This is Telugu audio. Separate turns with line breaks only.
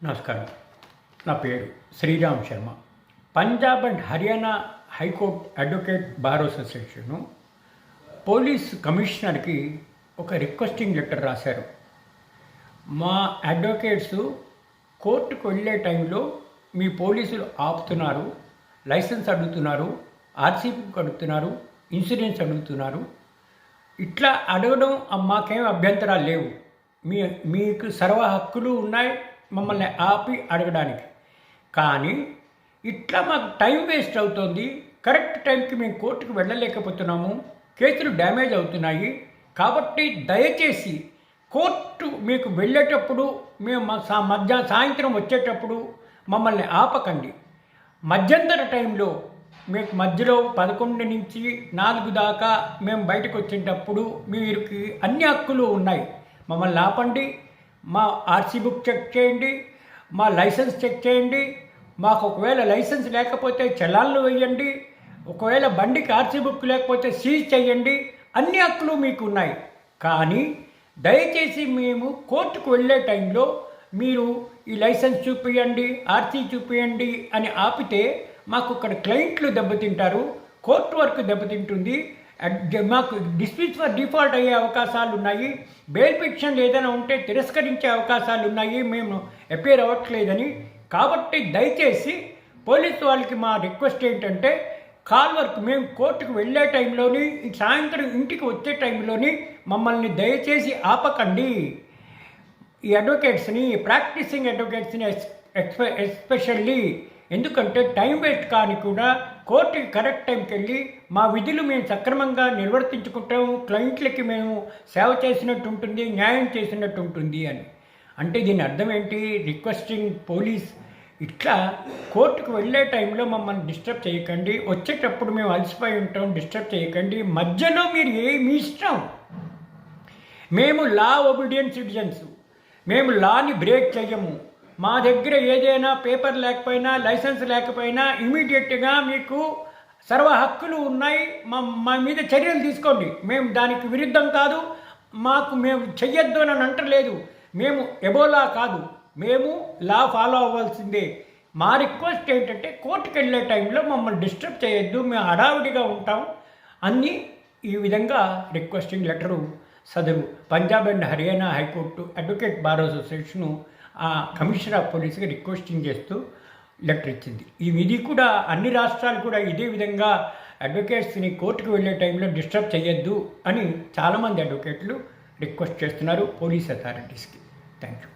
నమస్కారం. నా పేరు Sriram Sharma. Punjab and Haryana high court advocate bar association police కమిషనర్కి ఒక రిక్వెస్టింగ్ లెటర్ రాశారు. మా అడ్వకేట్స్ కోర్టుకు వెళ్ళే టైంలో మీ పోలీసులు ఆపుతున్నారు, లైసెన్స్ అడుగుతున్నారు, ఆర్సీ బుక్ అడుగుతున్నారు, ఇన్సూరెన్స్ అడుగుతున్నారు. ఇట్లా అడగడం మాకేం అభ్యంతరాలు లేవు. మీకు సర్వ హక్కులు ఉన్నాయి మమ్మల్ని ఆపి అడగడానికి. కానీ ఇట్లా మాకు టైం వేస్ట్ అవుతుంది. కరెక్ట్ టైంకి మేము కోర్టుకు వెళ్ళలేకపోతున్నాము, కేసులు డ్యామేజ్ అవుతున్నాయి. కాబట్టి దయచేసి కోర్టు మీకు వెళ్ళేటప్పుడు మేము సాయంత్రం వచ్చేటప్పుడు మమ్మల్ని ఆపకండి. మధ్యంతర టైంలో మీకు మధ్యలో 11 నుంచి 4 దాకా మేము బయటకు వచ్చేటప్పుడు మీకు అన్ని హక్కులు ఉన్నాయి. మమ్మల్ని ఆపండి, మా ఆర్సీ బుక్ చెక్ చేయండి, మా లైసెన్స్ చెక్ చేయండి. మాకు ఒకవేళ లైసెన్స్ లేకపోతే చలాన్లు వేయండి, ఒకవేళ బండికి ఆర్సీ బుక్ లేకపోతే సీజ్ చేయండి. అన్ని హక్కులు మీకు ఉన్నాయి. కానీ దయచేసి మేము కోర్టుకు వెళ్ళే టైంలో మీరు ఈ లైసెన్స్ చూపించండి, ఆర్సీ చూపించండి అని ఆపితే మాకు ఇక్కడ క్లయింట్లు దెబ్బతింటారు, కోర్టు వర్క్ దెబ్బతింటుంది, మాకు డిస్మిస్ ఫర్ డిఫాల్ట్ అయ్యే అవకాశాలు ఉన్నాయి, బెయిల్ పిటిషన్లు ఏదైనా ఉంటే తిరస్కరించే అవకాశాలు ఉన్నాయి మేము అపేర్ అవ్వట్లేదని. కాబట్టి దయచేసి పోలీసు వాళ్ళకి మా రిక్వెస్ట్ ఏంటంటే కాల్ వర్క్ మేము కోర్టుకు వెళ్ళే టైంలోని సాయంత్రం ఇంటికి వచ్చే టైంలోని మమ్మల్ని దయచేసి ఆపకండి. ఈ అడ్వకేట్స్ని, ప్రాక్టీసింగ్ అడ్వకేట్స్ని ఎస్పెషల్లీ, ఎందుకంటే టైం వేస్ట్ కానీ కూడా కోర్టుకి కరెక్ట్ టైంకి వెళ్ళి మా విధులు మేము సక్రమంగా నిర్వర్తించుకుంటాము, క్లయింట్లకి మేము సేవ చేసినట్టు ఉంటుంది, న్యాయం చేసినట్టు ఉంటుంది అని. అంటే దీని అర్థం ఏంటి? రిక్వెస్టింగ్ పోలీస్ ఇట్లా కోర్టుకు వెళ్ళే టైంలో మమ్మల్ని డిస్టర్బ్ చేయకండి, వచ్చేటప్పుడు మేము అలసిపోయి ఉంటాం, డిస్టర్బ్ చేయకండి. మధ్యలో మీరు మీ ఇష్టం. మేము లా ఒబీడియన్స్ సిటిజన్స్, మేము లాని బ్రేక్ చేయము. మా దగ్గర ఏదైనా పేపర్ లేకపోయినా, లైసెన్స్ లేకపోయినా ఇమీడియట్గా మీకు సర్వ హక్కులు ఉన్నాయి, మా మీద చర్యలు తీసుకోండి. మేము దానికి విరుద్ధం కాదు, మేము చెయ్యొద్దు అని అంటలేదు. మేము ఎబోలా కాదు, మేము లా ఫాలో అవ్వాల్సిందే. మా రిక్వెస్ట్ ఏంటంటే కోర్టుకు వెళ్ళే టైంలో మమ్మల్ని డిస్టర్బ్ చేయొద్దు, మేము హడావుడిగా ఉంటాం అన్నీ. ఈ విధంగా రిక్వెస్టింగ్ లెటరు సదరు Punjab and Haryana high court advocate bar association ఆ కమిషనర్ ఆఫ్ పోలీస్కి రిక్వెస్టింగ్ చేస్తూ లెటర్ ఇచ్చింది. ఇది కూడా అన్ని రాష్ట్రాలు కూడా ఇదే విధంగా అడ్వకేట్స్ని కోర్టుకు వెళ్ళే టైంలో డిస్టర్బ్ చేయొద్దు అని చాలామంది అడ్వకేట్లు రిక్వెస్ట్ చేస్తున్నారు పోలీస్ అథారిటీస్కి. Thank you.